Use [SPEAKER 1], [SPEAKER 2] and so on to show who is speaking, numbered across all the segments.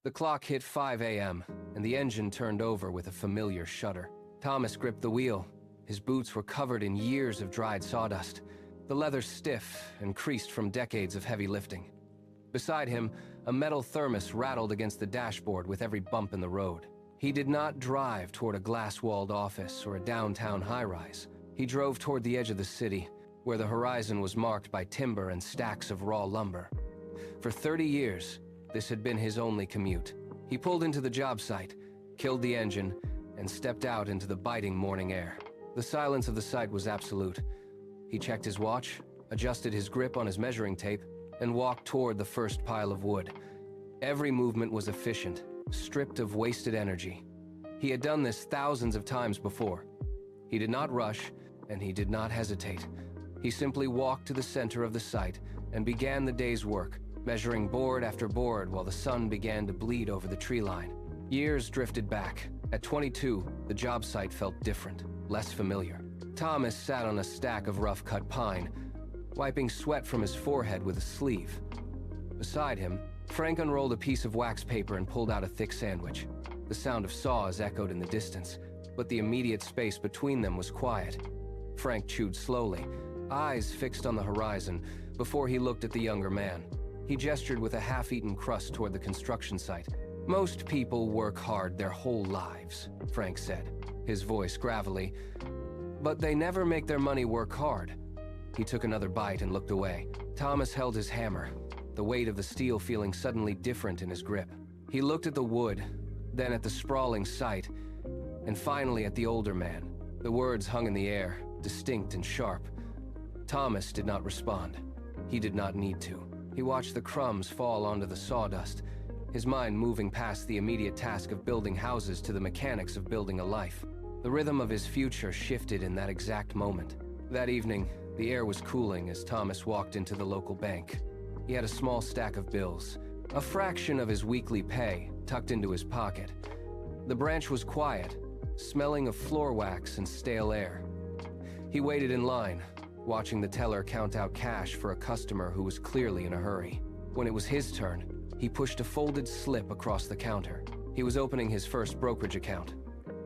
[SPEAKER 1] The clock hit 5 a.m., and the engine turned over with a familiar shudder. Thomas gripped the wheel. His boots were covered in years of dried sawdust, the leather stiff and creased from decades of heavy lifting. Beside him, a metal thermos rattled against the dashboard with every bump in the road. He did not drive toward a glass-walled office or a downtown high-rise. He drove toward the edge of the city, where the horizon was marked by timber and stacks of raw lumber. For 30 years, this had been his only commute. He pulled into the job site, killed the engine, and stepped out into the biting morning air. The silence of the site was absolute. He checked his watch, adjusted his grip on his measuring tape, and walked toward the first pile of wood. Every movement was efficient, stripped of wasted energy. He had done this thousands of times before. He did not rush, and he did not hesitate. He simply walked to the center of the site and began the day's work, measuring board after board while the sun began to bleed over the tree line. Years drifted back. At 22, the job site felt different, less familiar. Thomas sat on a stack of rough-cut pine, wiping sweat from his forehead with a sleeve. Beside him, Frank unrolled a piece of wax paper and pulled out a thick sandwich. The sound of saws echoed in the distance, but the immediate space between them was quiet. Frank chewed slowly, eyes fixed on the horizon, before he looked at the younger man. He gestured with a half-eaten crust toward the construction site. "Most people work hard their whole lives," Frank said, his voice gravelly, "but they never make their money work hard." He took another bite and looked away. Thomas held his hammer, the weight of the steel feeling suddenly different in his grip. He looked at the wood, then at the sprawling site, and finally at the older man. The words hung in the air, distinct and sharp. Thomas did not respond. He did not need to. He watched the crumbs fall onto the sawdust, his mind moving past the immediate task of building houses to the mechanics of building a life. The rhythm of his future shifted in that exact moment. That evening, the air was cooling as Thomas walked into the local bank. He had a small stack of bills, a fraction of his weekly pay, tucked into his pocket. The branch was quiet, smelling of floor wax and stale air. He waited in line, watching the teller count out cash for a customer who was clearly in a hurry. When it was his turn, he pushed a folded slip across the counter. He was opening his first brokerage account.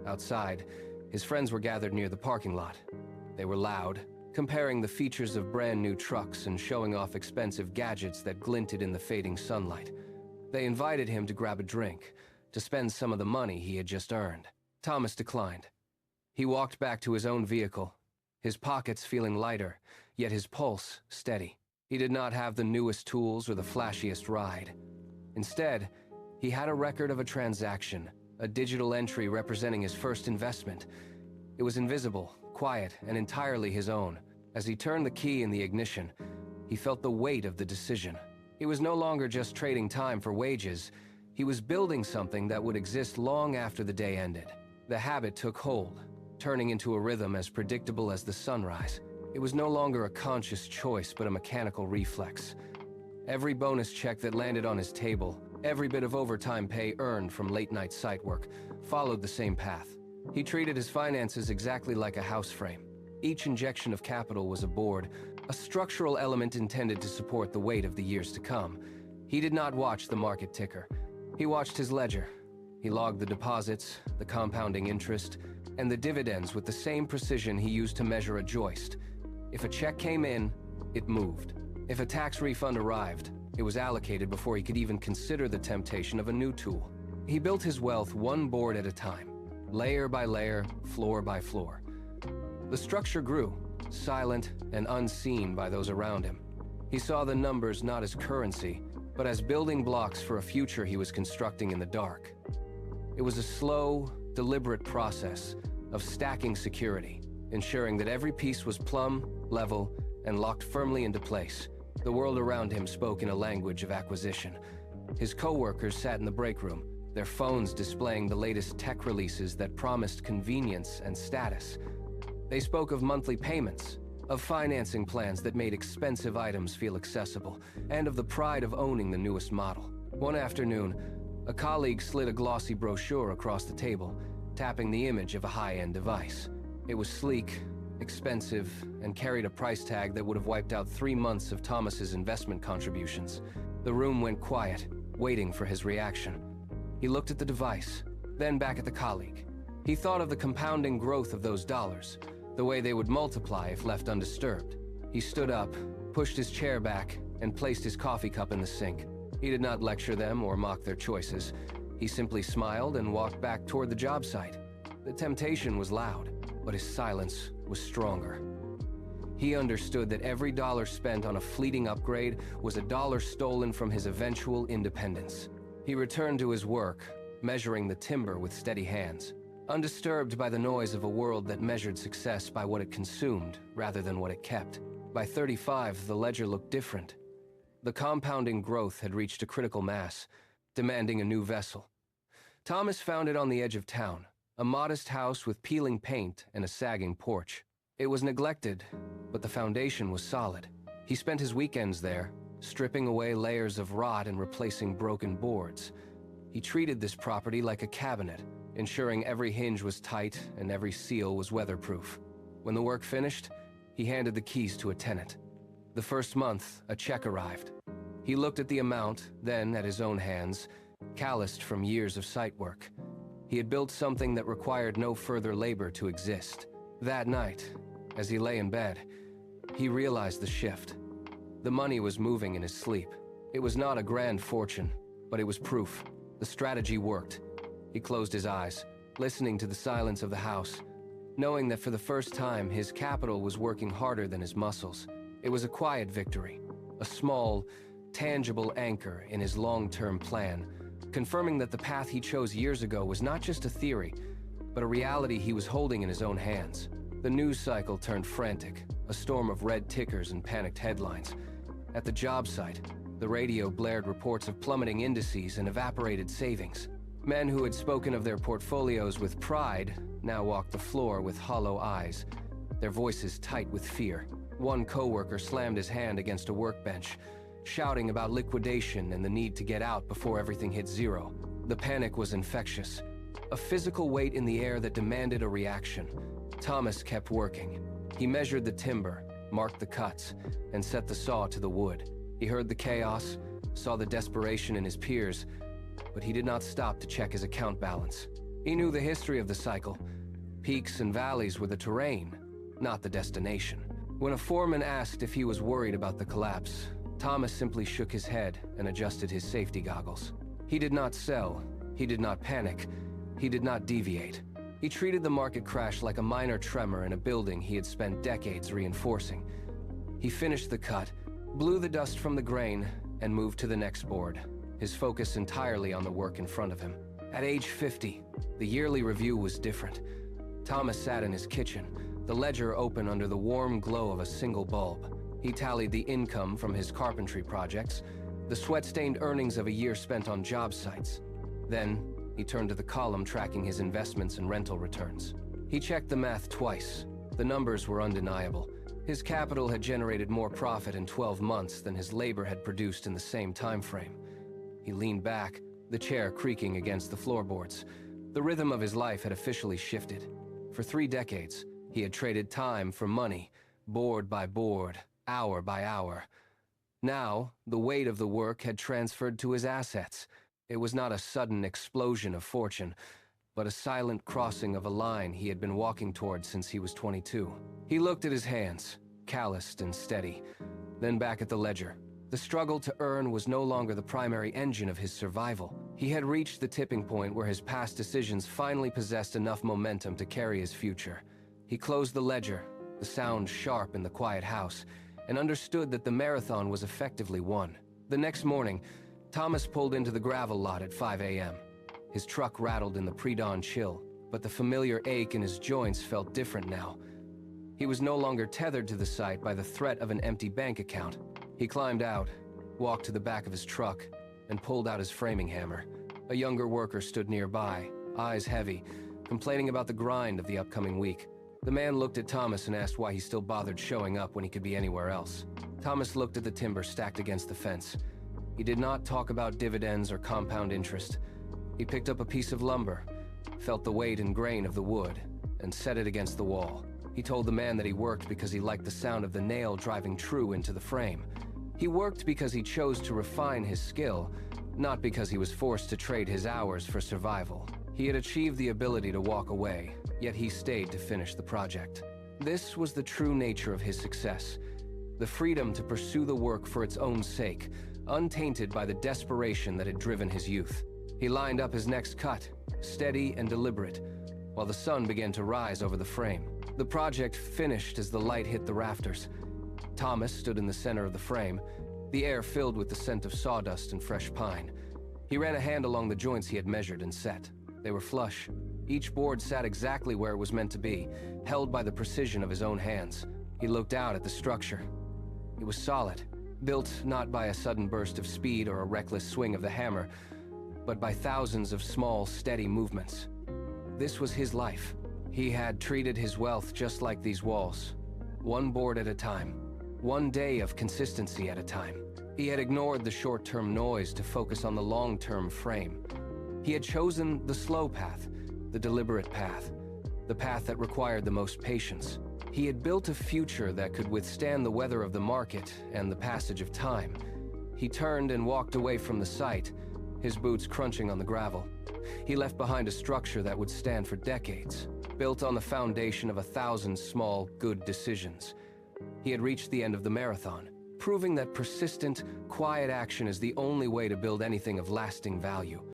[SPEAKER 1] Outside, his friends were gathered near the parking lot. They were loud, comparing the features of brand new trucks and showing off expensive gadgets that glinted in the fading sunlight. They invited him to grab a drink, to spend some of the money he had just earned. Thomas declined. He walked back to his own vehicle, his pockets feeling lighter, yet his pulse steady. He did not have the newest tools or the flashiest ride. Instead, he had a record of a transaction, a digital entry representing his first investment. It was invisible, quiet, and entirely his own. As he turned the key in the ignition, he felt the weight of the decision. He was no longer just trading time for wages. He was building something that would exist long after the day ended. The habit took hold, turning into a rhythm as predictable as the sunrise. It was no longer a conscious choice, but a mechanical reflex. Every bonus check that landed on his table, every bit of overtime pay earned from late-night site work, followed the same path. He treated his finances exactly like a house frame. Each injection of capital was a board, a structural element intended to support the weight of the years to come. He did not watch the market ticker. He watched his ledger. He logged the deposits, the compounding interest, and the dividends with the same precision he used to measure a joist. If a check came in, it moved. If a tax refund arrived, it was allocated before he could even consider the temptation of a new tool. He built his wealth one board at a time, layer by layer, floor by floor. The structure grew, silent and unseen by those around him. He saw the numbers not as currency, but as building blocks for a future he was constructing in the dark. It was a slow, deliberate process of stacking security, ensuring that every piece was plumb, level, and locked firmly into place. The world around him spoke in a language of acquisition. His co-workers sat in the break room, their phones displaying the latest tech releases that promised convenience and status. They spoke of monthly payments, of financing plans that made expensive items feel accessible, and of the pride of owning the newest model. One afternoon, a colleague slid a glossy brochure across the table, tapping the image of a high-end device. It was sleek, expensive, and carried a price tag that would have wiped out 3 months of Thomas's investment contributions. The room went quiet, waiting for his reaction. He looked at the device, then back at the colleague. He thought of the compounding growth of those dollars, the way they would multiply if left undisturbed. He stood up, pushed his chair back, and placed his coffee cup in the sink. He did not lecture them or mock their choices. He simply smiled and walked back toward the job site. The temptation was loud, but his silence was stronger. He understood that every dollar spent on a fleeting upgrade was a dollar stolen from his eventual independence. He returned to his work, measuring the timber with steady hands, undisturbed by the noise of a world that measured success by what it consumed rather than what it kept. By 35, the ledger looked different. The compounding growth had reached a critical mass, demanding a new vessel. Thomas found it on the edge of town, a modest house with peeling paint and a sagging porch. It was neglected, but the foundation was solid. He spent his weekends there, stripping away layers of rot and replacing broken boards. He treated this property like a cabinet, ensuring every hinge was tight and every seal was weatherproof. When the work finished, he handed the keys to a tenant. The first month, a check arrived. He looked at the amount, then at his own hands, calloused from years of site work. He had built something that required no further labor to exist. That night, as he lay in bed, he realized the shift. The money was moving in his sleep. It was not a grand fortune, but it was proof. The strategy worked. He closed his eyes, listening to the silence of the house, knowing that for the first time his capital was working harder than his muscles. It was a quiet victory, a small, tangible anchor in his long-term plan, confirming that the path he chose years ago was not just a theory, but a reality he was holding in his own hands. The news cycle turned frantic, a storm of red tickers and panicked headlines. At the job site, the radio blared reports of plummeting indices and evaporated savings. Men who had spoken of their portfolios with pride now walked the floor with hollow eyes, their voices tight with fear. One coworker slammed his hand against a workbench, shouting about liquidation and the need to get out before everything hit zero. The panic was infectious, a physical weight in the air that demanded a reaction. Thomas kept working. He measured the timber, marked the cuts, and set the saw to the wood. He heard the chaos, saw the desperation in his peers, but he did not stop to check his account balance. He knew the history of the cycle. Peaks and valleys were the terrain, not the destination. When a foreman asked if he was worried about the collapse, Thomas simply shook his head and adjusted his safety goggles. He did not sell, he did not panic, he did not deviate. He treated the market crash like a minor tremor in a building he had spent decades reinforcing. He finished the cut, blew the dust from the grain, and moved to the next board, his focus entirely on the work in front of him. At age 50, the yearly review was different. Thomas sat in his kitchen, the ledger open under the warm glow of a single bulb. He tallied the income from his carpentry projects, the sweat-stained earnings of a year spent on job sites. Then, he turned to the column tracking his investments and rental returns. He checked the math twice. The numbers were undeniable. His capital had generated more profit in 12 months than his labor had produced in the same time frame. He leaned back, the chair creaking against the floorboards. The rhythm of his life had officially shifted. For 3 decades, he had traded time for money, board by board, hour by hour. Now, the weight of the work had transferred to his assets. It was not a sudden explosion of fortune, but a silent crossing of a line he had been walking toward since he was 22. He looked at his hands, calloused and steady, then back at the ledger. The struggle to earn was no longer the primary engine of his survival. He had reached the tipping point where his past decisions finally possessed enough momentum to carry his future. He closed the ledger, the sound sharp in the quiet house, and understood that the marathon was effectively won. The next morning, Thomas pulled into the gravel lot at 5 a.m. His truck rattled in the pre-dawn chill, but the familiar ache in his joints felt different now. He was no longer tethered to the site by the threat of an empty bank account. He climbed out, walked to the back of his truck, and pulled out his framing hammer. A younger worker stood nearby, eyes heavy, complaining about the grind of the upcoming week. The man looked at Thomas and asked why he still bothered showing up when he could be anywhere else. Thomas looked at the timber stacked against the fence. He did not talk about dividends or compound interest. He picked up a piece of lumber, felt the weight and grain of the wood, and set it against the wall. He told the man that he worked because he liked the sound of the nail driving true into the frame. He worked because he chose to refine his skill, not because he was forced to trade his hours for survival. He had achieved the ability to walk away, yet he stayed to finish the project. This was the true nature of his success, the freedom to pursue the work for its own sake, untainted by the desperation that had driven his youth. He lined up his next cut, steady and deliberate, while the sun began to rise over the frame. The project finished as the light hit the rafters. Thomas stood in the center of the frame, the air filled with the scent of sawdust and fresh pine. He ran a hand along the joints he had measured and set. They were flush. Each board sat exactly where it was meant to be, held by the precision of his own hands. He looked out at the structure. It was solid, built not by a sudden burst of speed or a reckless swing of the hammer, but by thousands of small, steady movements. This was his life. He had treated his wealth just like these walls, one board at a time, one day of consistency at a time. He had ignored the short-term noise to focus on the long-term frame. He had chosen the slow path, the deliberate path, the path that required the most patience. He had built a future that could withstand the weather of the market and the passage of time. He turned and walked away from the site, his boots crunching on the gravel. He left behind a structure that would stand for decades, built on the foundation of 1,000 small, good decisions. He had reached the end of the marathon, proving that persistent, quiet action is the only way to build anything of lasting value.